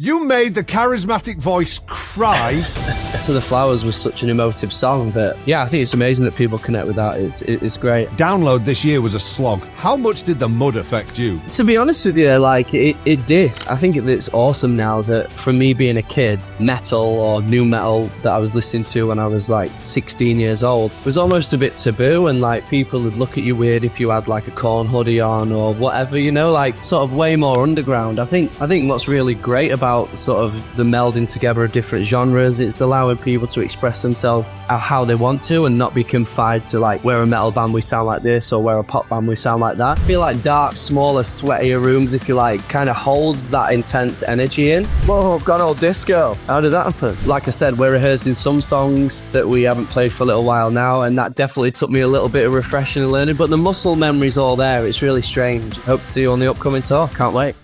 You made the Charismatic Voice cry. To the Flowers was such an emotive song that, yeah, I think it's amazing that people connect with that. It's great. Download this year was a slog. How much did the mud affect you? To be honest with you, like, it did. I think it's awesome now that from me being a kid, metal or new metal that I was listening to when I was like 16 years old was almost a bit taboo, and like people would look at you weird if you had like a Korn hoodie on or whatever, you know, like sort of way more underground. I think what's really great about sort of the melding together of different genres, it's allowing people to express themselves how they want to and not be confined to like, we're a metal band, we sound like this, or we're a pop band, we sound like that. I feel like dark, smaller, sweatier rooms, if you like, kind of holds that intense energy in. Whoa, I've gone all disco. How did that happen? Like I said, we're rehearsing some songs that we haven't played for a little while now, and that definitely took me a little bit of refreshing and learning, but the muscle memory's all there. It's really strange. Hope to see you on the upcoming tour. Can't wait.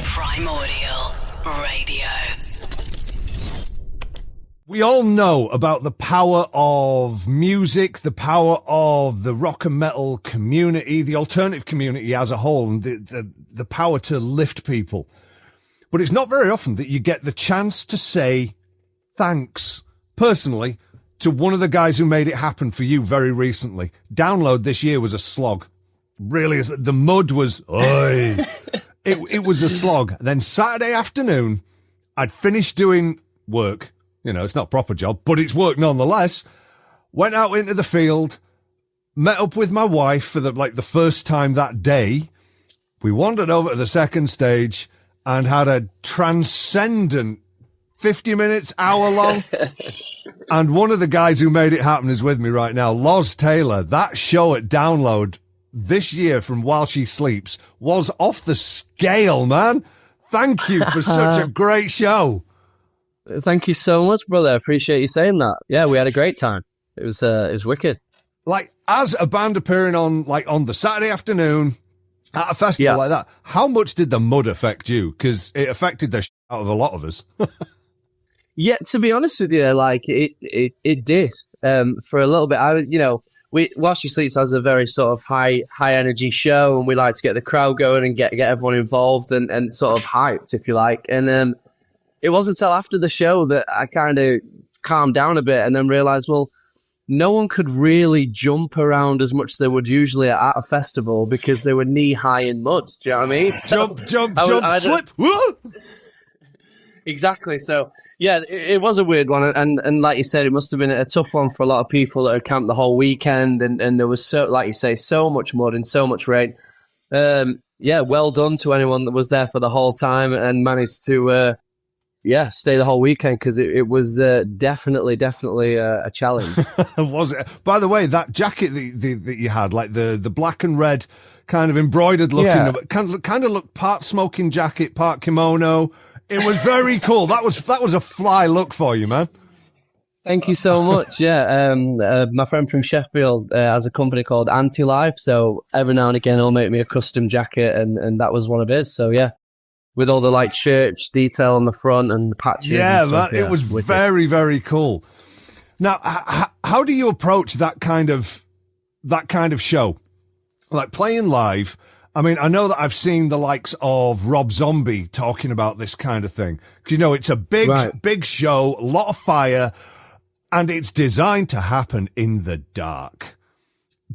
Primordial Radio. We all know about the power of music, the power of the rock and metal community, the alternative community as a whole, and the power to lift people. But it's not very often that you get the chance to say thanks personally to one of the guys who made it happen for you very recently. Download this year was a slog. Really, the mud was, oi. It was a slog. Then Saturday afternoon, I'd finished doing work. You know, it's not a proper job, but it's work nonetheless. Went out into the field, met up with my wife for the first time that day. We wandered over to the second stage and had a transcendent 50 minutes, hour long. And one of the guys who made it happen is with me right now, Loz Taylor. That show at Download this year from While She Sleeps was off the scale, man. Thank you for such a great show. Thank you so much, brother. I appreciate you saying that. Yeah, we had a great time. It was wicked. Like, as a band appearing on the Saturday afternoon at a festival like that, how much did the mud affect you? Because it affected the out of a lot of us. Yeah, to be honest with you, like it did. For a little bit, While She Sleeps has a very sort of high energy show, and we like to get the crowd going and get everyone involved and sort of hyped, if you like. And it wasn't until after the show that I kind of calmed down a bit and then realized, well, no one could really jump around as much as they would usually at a festival because they were knee high in mud. Do you know what I mean? So jump, slip. Exactly. So yeah, it was a weird one, and like you said, it must have been a tough one for a lot of people that had camped the whole weekend, and there was so much mud and so much rain. Yeah, well done to anyone that was there for the whole time and managed to stay the whole weekend, because it was definitely a challenge. Was it? By the way, that jacket that you had, like the black and red kind of embroidered looking, kind of looked part smoking jacket, part kimono. It was very cool. That was a fly look for you, man. Thank you so much. Yeah, my friend from Sheffield has a company called Anti-Life, so every now and again he'll make me a custom jacket, and that was one of his. So yeah, with all the like church detail on the front and the patches. Yeah, and stuff, it was wicked. Very, very cool. Now, how do you approach that kind of show, like playing live? I mean, I know that I've seen the likes of Rob Zombie talking about this kind of thing. Because, it's a big show, a lot of fire, and it's designed to happen in the dark.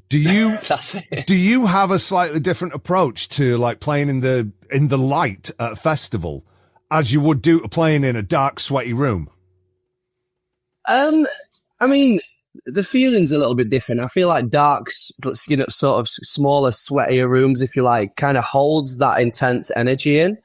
Do you have a slightly different approach to like playing in the light at a festival as you would do to playing in a dark, sweaty room? I mean, the feeling's a little bit different. I feel like dark's, sort of smaller, sweatier rooms, if you like, kind of holds that intense energy in.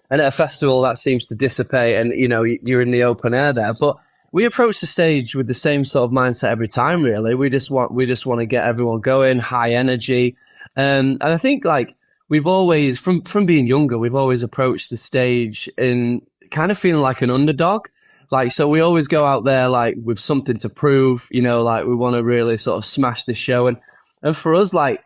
And at a festival, that seems to dissipate, and, you're in the open air there. But we approach the stage with the same sort of mindset every time, really. We just want to get everyone going, high energy. And I think, like, we've always, from being younger, we've always approached the stage in kind of feeling like an underdog. Like, so we always go out there, like, with something to prove, like, we want to really sort of smash the show. And for us, like,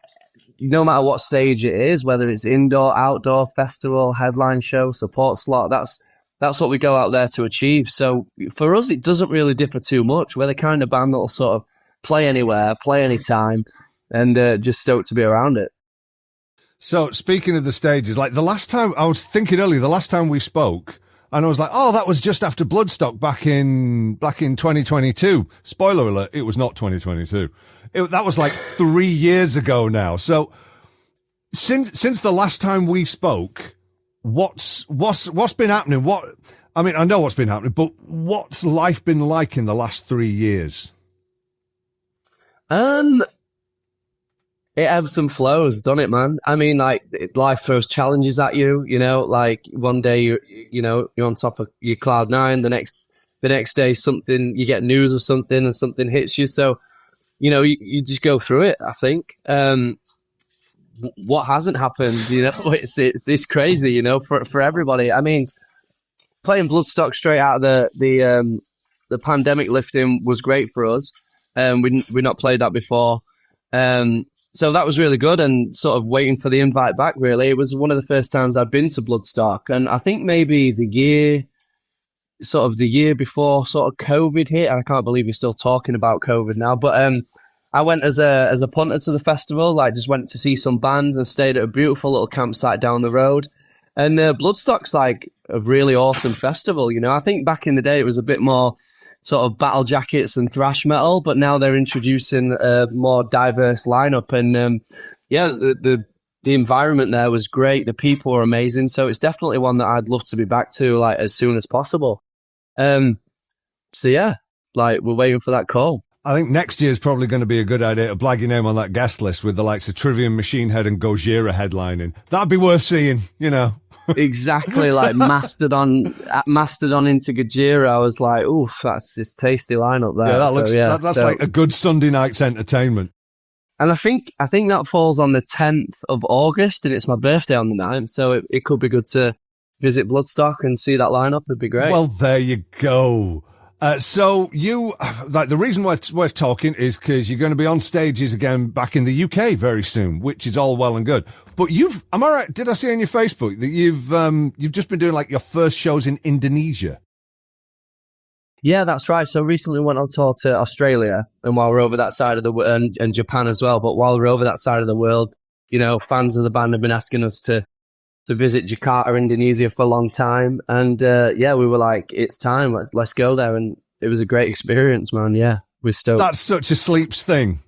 no matter what stage it is, whether it's indoor, outdoor, festival, headline show, support slot, that's what we go out there to achieve. So for us, it doesn't really differ too much. We're the kind of band that'll sort of play anywhere, play anytime, and just stoked to be around it. So speaking of the stages, like the last time, I was thinking earlier, the last time we spoke, And I was like, oh, that was just after Bloodstock back in 2022. Spoiler alert, it was not 2022. That was like 3 years ago now. So since the last time we spoke, what's been happening? I know what's been happening, but what's life been like in the last 3 years? It ebbs and flows, doesn't it, man? I mean, like, life throws challenges at you, you know, like one day you're on top of your cloud nine, the next day you get news of something and something hits you. So, you know, you just go through it, I think. What hasn't happened, you know, it's crazy, you know, for everybody. I mean, playing Bloodstock straight out of the pandemic lifting was great for us. We not played that before. So that was really good, and sort of waiting for the invite back, really. It was one of the first times I'd been to Bloodstock, and I think maybe the year before sort of COVID hit, and I can't believe you're still talking about COVID now, but I went as a punter to the festival, like just went to see some bands and stayed at a beautiful little campsite down the road. And Bloodstock's like a really awesome festival, you know. I think back in the day it was a bit more sort of battle jackets and thrash metal, but now they're introducing a more diverse lineup. And the environment there was great. The people were amazing. So it's definitely one that I'd love to be back to, like, as soon as possible. So yeah, like, we're waiting for that call. I think next year's probably going to be a good idea to blag your name on that guest list with the likes of Trivium, Machine Head and Gojira headlining. That'd be worth seeing, you know. Exactly, like Mastodon into Gojira. I was like, oof, that's this tasty lineup there. Yeah, that's like a good Sunday night's entertainment. And I think that falls on the 10th of August, and it's my birthday on the 9th, so it could be good to visit Bloodstock and see that lineup. It'd be great. Well, there you go. So you, like, the reason we're talking is because you're going to be on stages again back in the UK very soon, which is all well and good. But am I right? Did I see on your Facebook that you've just been doing like your first shows in Indonesia? Yeah, that's right. So recently went on tour to Australia, and while we're over that side of the world, and Japan as well. But while we're over that side of the world, you know, fans of the band have been asking us to visit Jakarta, Indonesia for a long time. And we were like, it's time, let's go there. And it was a great experience, man. Yeah, we're stoked. That's such a Sleeps thing.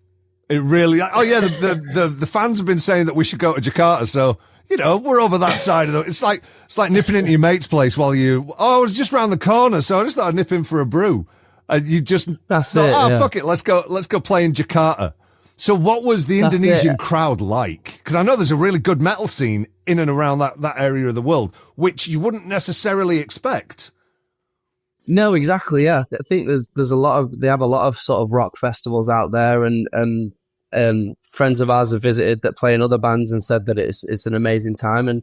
It really, oh yeah, the fans have been saying that we should go to Jakarta. So, you know, we're over that side of it's like nipping into your mate's place while I was just round the corner. So I just thought I'd nip in for a brew. And you just, fuck it. Let's go play in Jakarta. So what was the Indonesian crowd like? Because I know there's a really good metal scene in and around that area of the world, which you wouldn't necessarily expect. No, exactly. Yeah, I think they have a lot of sort of rock festivals out there, and friends of ours have visited that play in other bands and said that it's an amazing time, and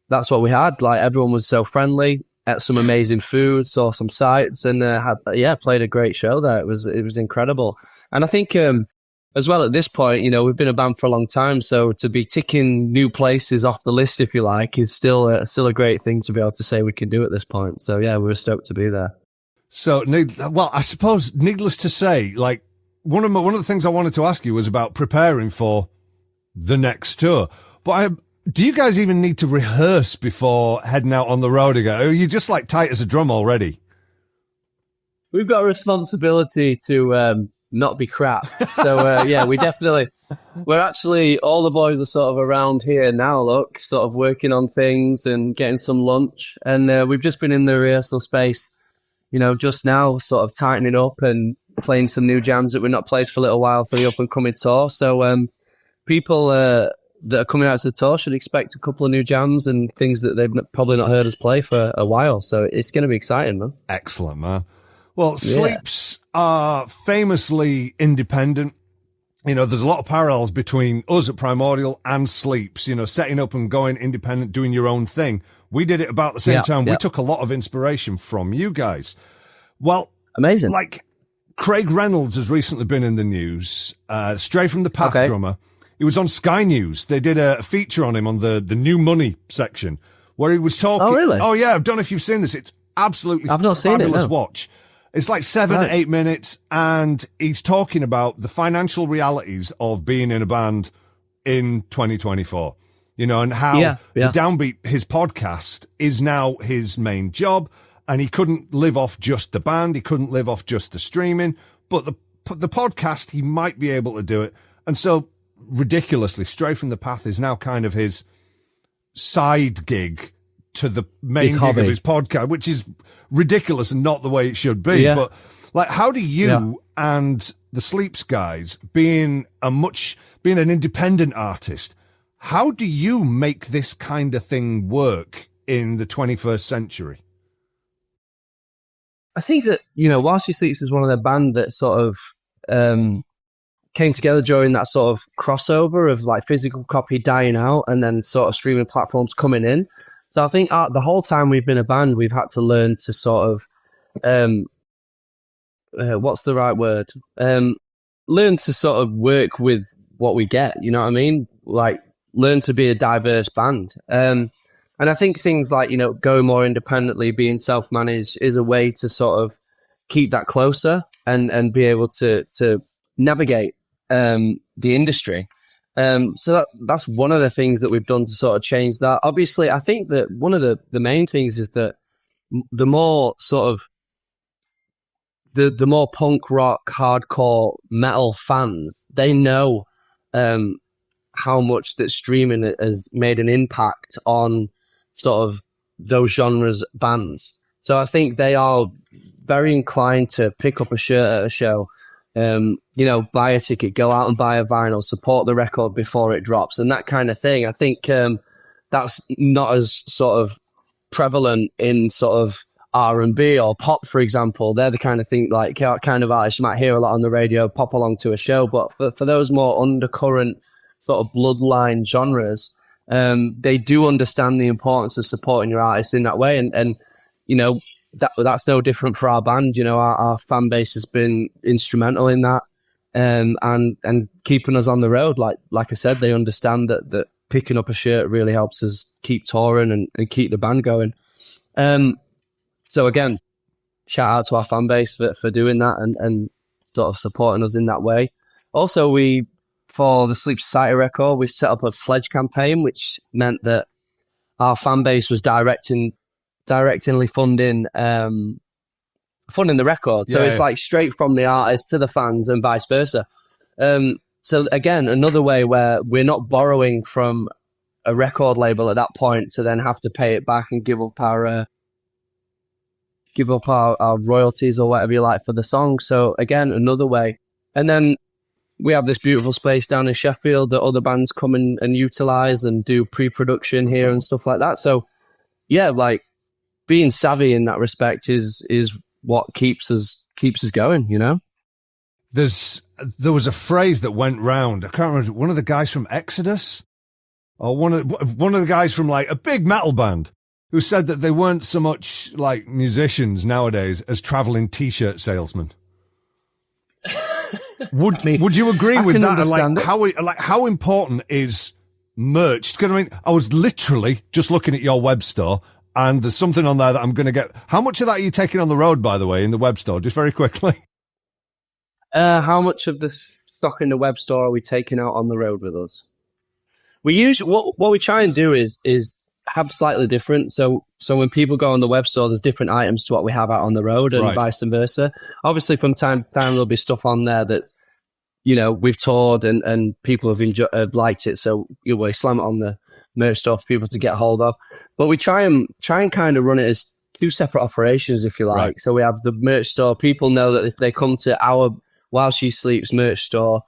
that's what we had. Like, everyone was so friendly, ate some amazing food, saw some sights, and played a great show there. It was incredible, and I think. As well, at this point, you know, we've been a band for a long time, so to be ticking new places off the list, if you like, is still a great thing to be able to say we can do at this point. So yeah, we're stoked to be there. So, I suppose, needless to say, like, one of the things I wanted to ask you was about preparing for the next tour. But do you guys even need to rehearse before heading out on the road again? Or are you just like tight as a drum already? We've got a responsibility to not be crap. So we're actually, all the boys are sort of around here now, look, sort of working on things and getting some lunch. And we've just been in the rehearsal space, you know, just now, sort of tightening up and playing some new jams that we've not played for a little while for the up and coming tour. So people that are coming out to the tour should expect a couple of new jams and things that they've probably not heard us play for a while. So it's going to be exciting, man. Excellent, man. Well, Sleeps are famously independent. You know, there's a lot of parallels between us at Primordial and Sleeps, you know, setting up and going independent, doing your own thing. We did it about the same time. We took a lot of inspiration from you guys. Well, amazing. Like, Craig Reynolds has recently been in the news, Stray from the Path drummer. He was on Sky News. They did a feature on him on the New Money section where he was talking. Oh, really? Oh, yeah. I don't know if you've seen this. It's absolutely I've not seen it, no. watch. It's like 7 to 8 minutes, and he's talking about the financial realities of being in a band in 2024. and how the Yeah. Downbeat, his podcast, is now his main job, and he couldn't live off just the band, he couldn't live off just the streaming, but the podcast, he might be able to do it. And so, ridiculously, Stray from the Path is now kind of his side gig to the main gig hobby of his podcast, which is ridiculous and not the way it should be. Yeah. But like, how do you and the Sleeps guys, being an independent artist, how do you make this kind of thing work in the 21st century? I think that, While She Sleeps is one of the band that sort of came together during that sort of crossover of like physical copy dying out and then sort of streaming platforms coming in. So I think the whole time we've been a band, we've had to learn to sort of, what's the right word? Learn to sort of work with what we get, you know what I mean? Like, learn to be a diverse band. And I think things like, going more independently, being self-managed is a way to sort of keep that closer and be able to navigate the industry. So that's one of the things that we've done to sort of change that. Obviously, I think that one of the main things is that the more sort of the more punk rock, hardcore metal fans, they know how much that streaming has made an impact on sort of those genres bands. So I think they are very inclined to pick up a shirt at a show, buy a ticket, go out and buy a vinyl, support the record before it drops, and that kind of thing. I think that's not as sort of prevalent in sort of R&B or pop, for example. They're the kind of thing, like kind of artists you might hear a lot on the radio, pop along to a show. But for those more undercurrent sort of bloodline genres, they do understand the importance of supporting your artists in that way. And that's no different for our band. Our fan base has been instrumental in that, and keeping us on the road. Like I said, they understand that picking up a shirt really helps us keep touring and keep the band going. So again, shout out to our fan base for doing that and sort of supporting us in that way. Also, for the Sleep Society record, we set up a pledge campaign, which meant that our fan base was directly funding the record. So it's like straight from the artist to the fans and vice versa. So again, another way where we're not borrowing from a record label at that point to then have to pay it back and give up our royalties or whatever you like for the song. So again, another way. And then we have this beautiful space down in Sheffield that other bands come in and utilize and do pre-production here and stuff like that. So yeah, like being savvy in that respect is what keeps us going, There was a phrase that went round. I can't remember, one of the guys from Exodus or one of the guys from like a big metal band who said that they weren't so much like musicians nowadays as traveling t-shirt salesmen. Would you agree with that? And how important is merch? Because I mean, I was literally just looking at your web store, and there's something on there that I'm going to get. How much of that are you taking on the road, by the way, in the web store? Just very quickly. How much of the stock in the web store are we taking out on the road with us? We usually what we try and do is have slightly different. So when people go on the web store, there's different items to what we have out on the road, and vice versa. Obviously, from time to time, there'll be stuff on there that's, we've toured and people have liked it. So we slam it on the merch store for people to get hold of. But we try and kind of run it as two separate operations, if you like. Right. So we have the merch store. People know that if they come to our While She Sleeps merch store,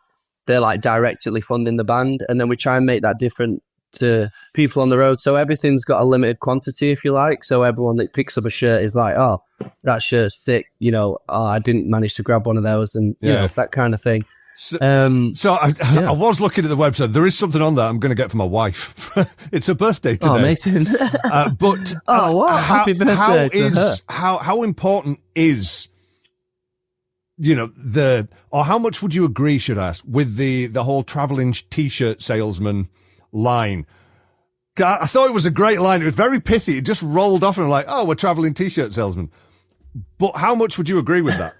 they're like directly funding the band. And then we try and make that different to people on the road. So everything's got a limited quantity, if you like. So everyone that picks up a shirt is like, oh, that shirt's sick. I didn't manage to grab one of those, and that kind of thing. So I was looking at the website. There is something on there I'm going to get for my wife. It's her birthday today. Oh, amazing. But happy birthday to her. How important is, or how much would you agree, should I ask, with the whole traveling t-shirt salesman line? I thought it was a great line. It was very pithy. It just rolled off and I'm like, oh, we're traveling t-shirt salesman. But how much would you agree with that?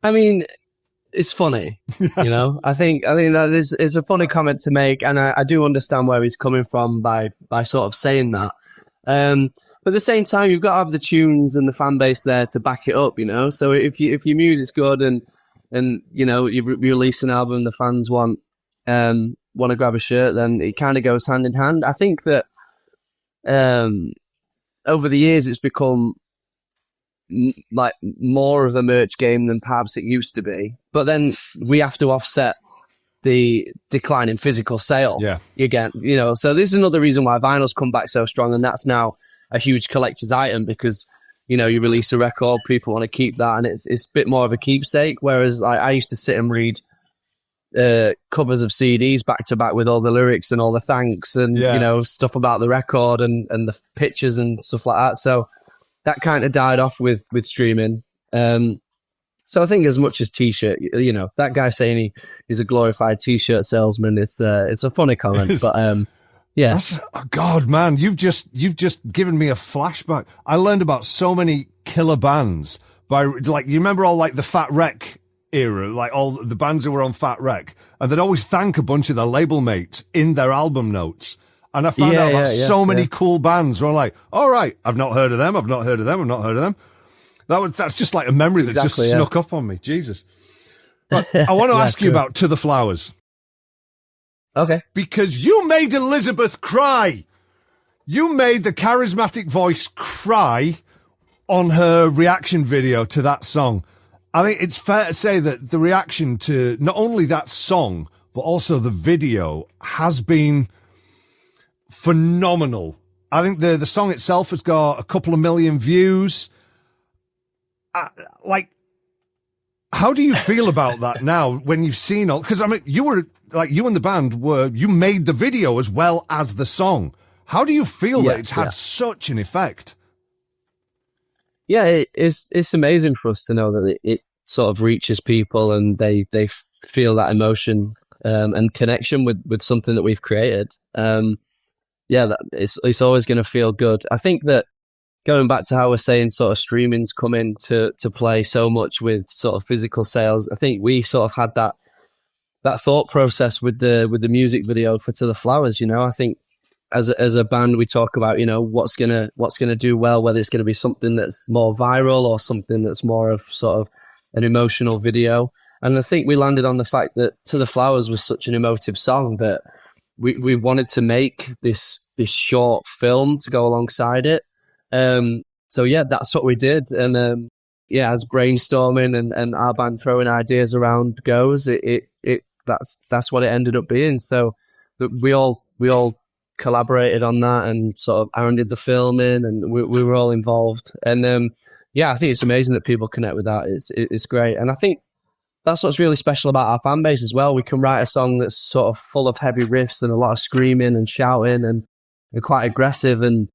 I mean, it's funny, you know. I think that is a funny comment to make, and I do understand where he's coming from by sort of saying that. But at the same time, you've got to have the tunes and the fan base there to back it up, you know. So if your music's good and you know you release an album, the fans want to grab a shirt, then it kind of goes hand in hand. I think that over the years, it's become like more of a merch game than perhaps it used to be. But then we have to offset the decline in physical sale. Yeah. Again, you know, so this is another reason why vinyl's come back so strong, and that's now a huge collector's item because, you know, you release a record, people want to keep that, and it's a bit more of a keepsake. Whereas I used to sit and read covers of CDs back to back with all the lyrics and all the thanks and you know, stuff about the record and the pictures and stuff like that. So that kind of died off with streaming. So I think as much as T-shirt, you know, that guy saying he's a glorified T-shirt salesman, it's a funny comment, but yeah. God, man, you've just given me a flashback. I learned about so many killer bands by, like, you remember all, like, the Fat Wreck era, like all the bands who were on Fat Wreck, and they'd always thank a bunch of their label mates in their album notes. And I found out about so many cool bands where I'm like, all right, I've not heard of them. I've not heard of them. That's just like a memory that just snuck up on me. Jesus. But I want to ask you about To the Flowers. Okay. Because you made Elizabeth cry. You made the Charismatic Voice cry on her reaction video to that song. I think it's fair to say that the reaction to not only that song, but also the video has been phenomenal. I think the song itself has got a couple of million views. Like, how do you feel about that now when you've seen all? Because I mean, you and the band you made the video as well as the song. How do you feel that it's had such an effect? Yeah, it's amazing for us to know that it sort of reaches people and they feel that emotion and connection with something that we've created. It's always going to feel good. I think that going back to how we're saying sort of streaming's come in to play so much with sort of physical sales, I think we sort of had that thought process with the music video for To the Flowers. You know, I think as a band we talk about, you know, what's gonna do well, whether it's gonna be something that's more viral or something that's more of sort of an emotional video. And I think we landed on the fact that To the Flowers was such an emotive song that we wanted to make this short film to go alongside it. So yeah, that's what we did. And as brainstorming and our band throwing ideas around goes, that's what it ended up being. So we all collaborated on that and sort of Aaron did the filming and we were all involved. And I think it's amazing that people connect with that. It's great. And I think that's what's really special about our fan base as well. We can write a song that's sort of full of heavy riffs and a lot of screaming and shouting and quite aggressive, and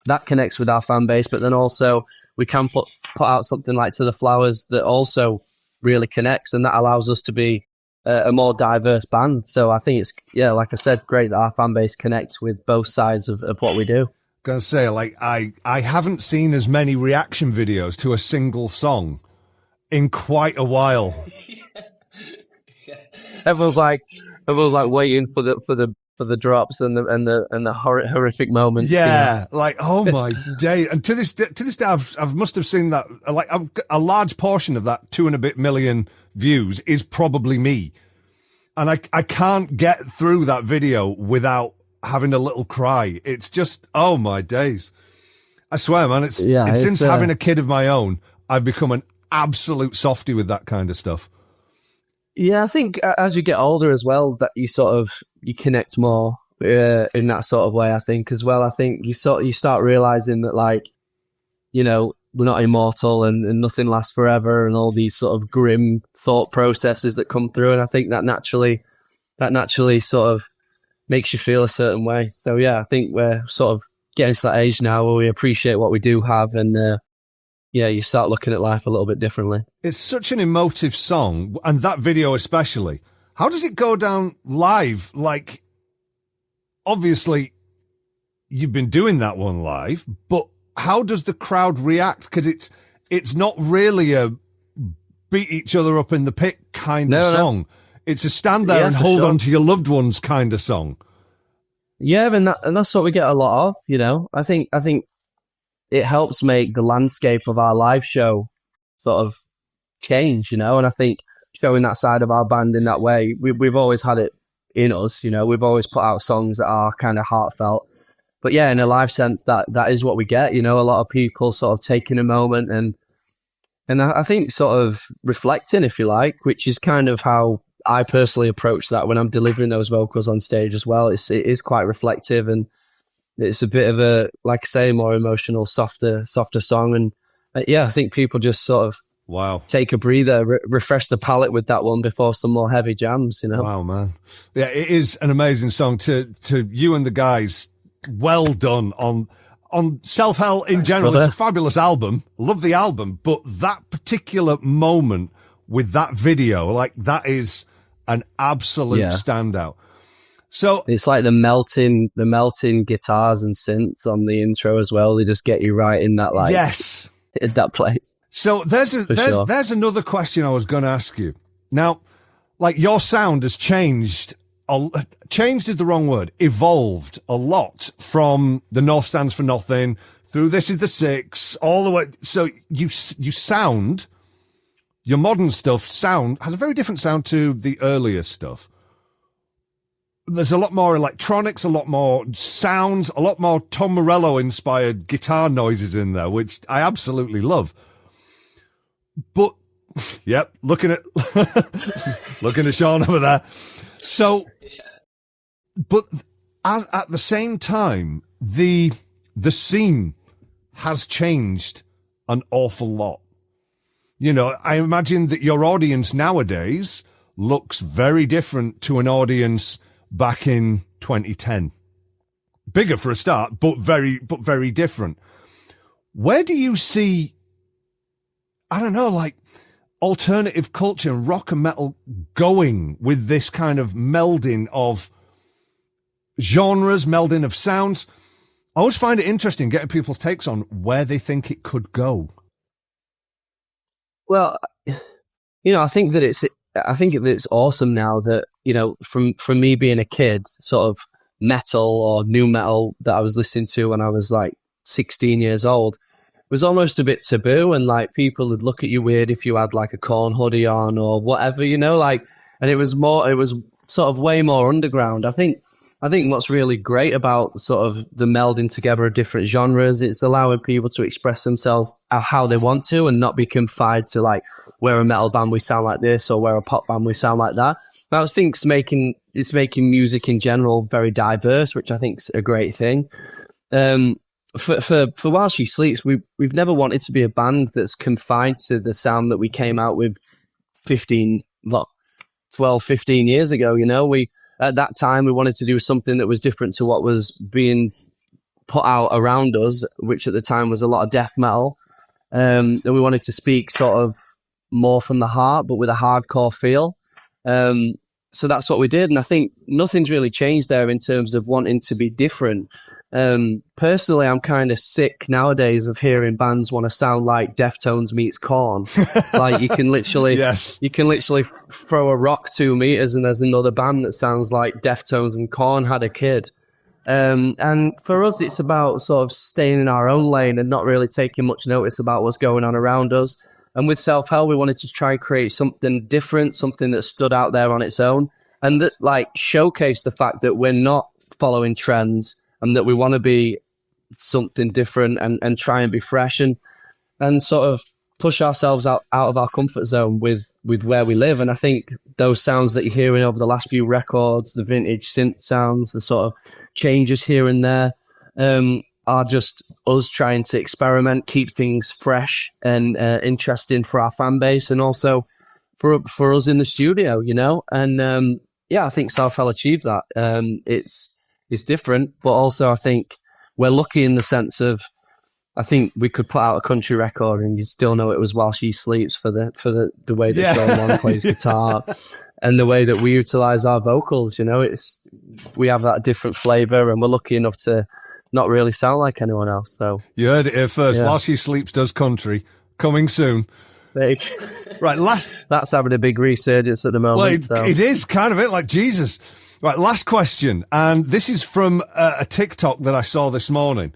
that connects with our fan base. But then also we can put out something like To the Flowers that also really connects, and that allows us to be a more diverse band. So I think it's, like I said, great that our fan base connects with both sides of what we do. Gonna say, like, I haven't seen as many reaction videos to a single song in quite a while. Everyone's like waiting for the drops and the horrific moments. Yeah, you know? like, oh my day! And to this day, I must have seen that. Like, a large portion of that 2 and a bit million views is probably me, and I can't get through that video without having a little cry. It's just, oh my days! I swear, man. It's since having a kid of my own, I've become an absolute softie with that kind of stuff. Yeah, I think as you get older as well, that you connect more in that sort of way. I think as well. I think you start realizing that, like, you know, we're not immortal and nothing lasts forever, and all these sort of grim thought processes that come through. And I think that naturally sort of makes you feel a certain way. So yeah, I think we're sort of getting to that age now where we appreciate what we do have, and you start looking at life a little bit differently. It's such an emotive song, and that video especially. How does it go down live? Like, obviously, you've been doing that one live, but how does the crowd react? Because it's not really beat each other up in the pit kind of song. It's a stand there and hold on to your loved ones kind of song. Yeah, and that's what we get a lot of, you know. I think it helps make the landscape of our live show sort of change, you know. And I think showing that side of our band in that way, we've always had it in us, you know. We've always put out songs that are kind of heartfelt. But yeah, in a live sense, that is what we get, you know. A lot of people sort of taking a moment and I think sort of reflecting, if you like, which is kind of how I personally approach that when I'm delivering those vocals on stage as well. It is quite reflective, and it's a bit of a, like I say, more emotional, softer song. And yeah, I think people just sort of take a breather, refresh the palate with that one before some more heavy jams, you know. Wow, man. Yeah, it is an amazing song. To you and the guys, well done on Self Hell in general. Brother. It's a fabulous album. Love the album, but that particular moment with that video, like, that is an absolute standout. So it's like the melting guitars and synths on the intro as well. They just get you right in that, like, in that place. So there's another question I was going to ask you. Now, like, your sound has changed is the wrong word, evolved a lot from the North Stands for Nothing through This Is the Six, all the way. So you sound, your modern stuff has a very different sound to the earlier stuff. There's a lot more electronics, a lot more sounds, a lot more Tom Morello inspired guitar noises in there, which I absolutely love. But yep, looking at Sean over there. So, but at the same time, the scene has changed an awful lot. You know, I imagine that your audience nowadays looks very different to an audience back in 2010. Bigger for a start, but very different. Where do you see, I don't know, like, alternative culture and rock and metal going with this kind of melding of genres, melding of sounds? I always find it interesting getting people's takes on where they think it could go. Well, you know, I think that it's awesome now that, you know, from me being a kid, sort of metal or new metal that I was listening to when I was like 16 years old was almost a bit taboo, and like people would look at you weird if you had like a Korn hoodie on or whatever, you know, like, and it was sort of way more underground. I think what's really great about sort of the melding together of different genres, it's allowing people to express themselves how they want to and not be confined to, like, we're a metal band, we sound like this, or we're a pop band, we sound like that. I think it's making music in general very diverse, which I think is a great thing. For While She Sleeps, we've never wanted to be a band that's confined to the sound that we came out with 12, 15 years ago. You know, at that time we wanted to do something that was different to what was being put out around us, which at the time was a lot of death metal. And we wanted to speak sort of more from the heart, but with a hardcore feel. So that's what we did, and I think nothing's really changed there in terms of wanting to be different. Personally, I'm kind of sick nowadays of hearing bands want to sound like Deftones meets Korn. Like, you can literally throw a rock 2 meters and there's another band that sounds like Deftones and Korn had a kid. And for us, it's about sort of staying in our own lane and not really taking much notice about what's going on around us. And with Self Hell, we wanted to try and create something different, something that stood out there on its own, and that, like, showcase the fact that we're not following trends and that we want to be something different and try and be fresh and sort of push ourselves out of our comfort zone with where we live. And I think those sounds that you're hearing over the last few records, the vintage synth sounds, the sort of changes here and there, are just us trying to experiment, keep things fresh and interesting for our fan base, and also for us in the studio, you know. And yeah, I think Self Hell achieved that. It's different, but also I think we're lucky in the sense of, I think we could put out a country record and you still know it was While She Sleeps for the way that Sean Long plays guitar and the way that we utilize our vocals. You know, we have that different flavor, and we're lucky enough to not really sound like anyone else. So you heard it here first. Yeah. While She Sleeps does country, coming soon. Right, That's having a big resurgence at the moment. Well, it is kind of it, like Jesus. Right, last question, and this is from a TikTok that I saw this morning.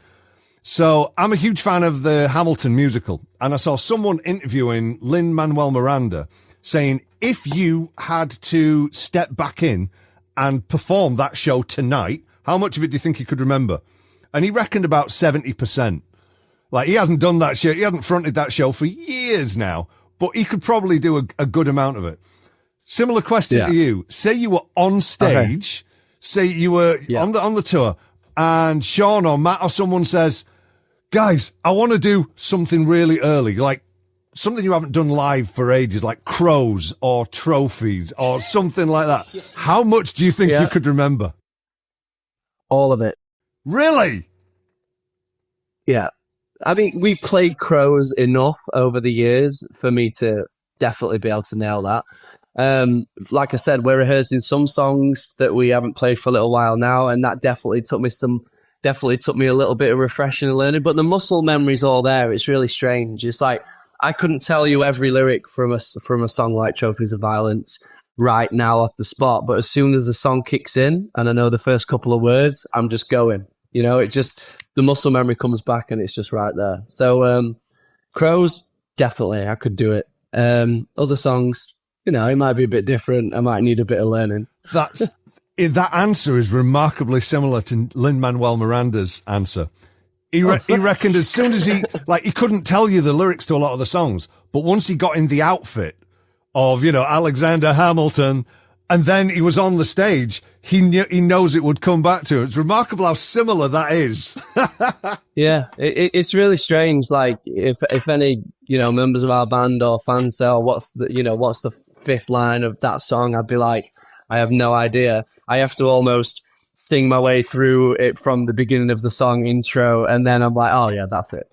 So I'm a huge fan of the Hamilton musical, and I saw someone interviewing Lin-Manuel Miranda saying, if you had to step back in and perform that show tonight, how much of it do you think he could remember? And he reckoned about 70%. Like, he hasn't done that show, he hasn't fronted that show for years now, but he could probably do a good amount of it. Similar question to you. Say you were on stage, say you were on the tour, and Sean or Matt or someone says, guys, I want to do something really early, like something you haven't done live for ages, like Crows or Trophies or something like that. How much do you think you could remember? All of it. Really? Yeah. I mean, we played Crows enough over the years for me to definitely be able to nail that. Like I said, we're rehearsing some songs that we haven't played for a little while now, and that definitely took me a little bit of refreshing and learning. But the muscle memory's all there. It's really strange. It's like I couldn't tell you every lyric from a song like Trophies of Violence right now off the spot, but as soon as the song kicks in and I know the first couple of words, I'm just going. You know, the muscle memory comes back and it's just right there. So Crows, definitely, I could do it. Other songs, you know, it might be a bit different. I might need a bit of learning. That answer is remarkably similar to Lin-Manuel Miranda's answer. He reckoned as soon as he couldn't tell you the lyrics to a lot of the songs, but once he got in the outfit of, you know, Alexander Hamilton, and then he was on the stage, he knows it would come back to it. It's remarkable how similar that is. Yeah, it's really strange. Like if any, you know, members of our band or fans say, oh, what's the fifth line of that song? I'd be like, I have no idea. I have to almost sing my way through it from the beginning of the song intro, and then I'm like, oh yeah, that's it.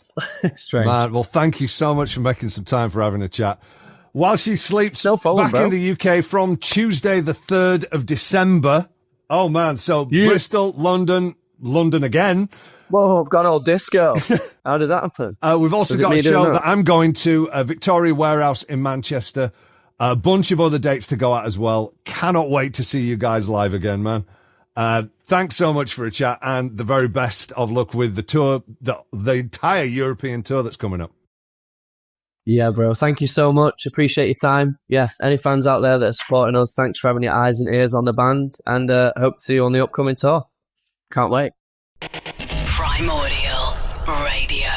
Strange. Man, well, thank you so much for making some time for having a chat. While she sleeps, no problem, back bro. in the UK from Tuesday the 3rd of December. Oh man, so Bristol, London again. Whoa, I've gone all disco. How did that happen? We've also got a show that I'm going to, Victoria Warehouse in Manchester. A bunch of other dates to go at as well. Cannot wait to see you guys live again, man. Thanks so much for a chat, and the very best of luck with the tour, the entire European tour that's coming up. Yeah, bro. Thank you so much. Appreciate your time. Yeah, any fans out there that are supporting us, thanks for having your eyes and ears on the band, and hope to see you on the upcoming tour. Can't wait. Primordial Radio.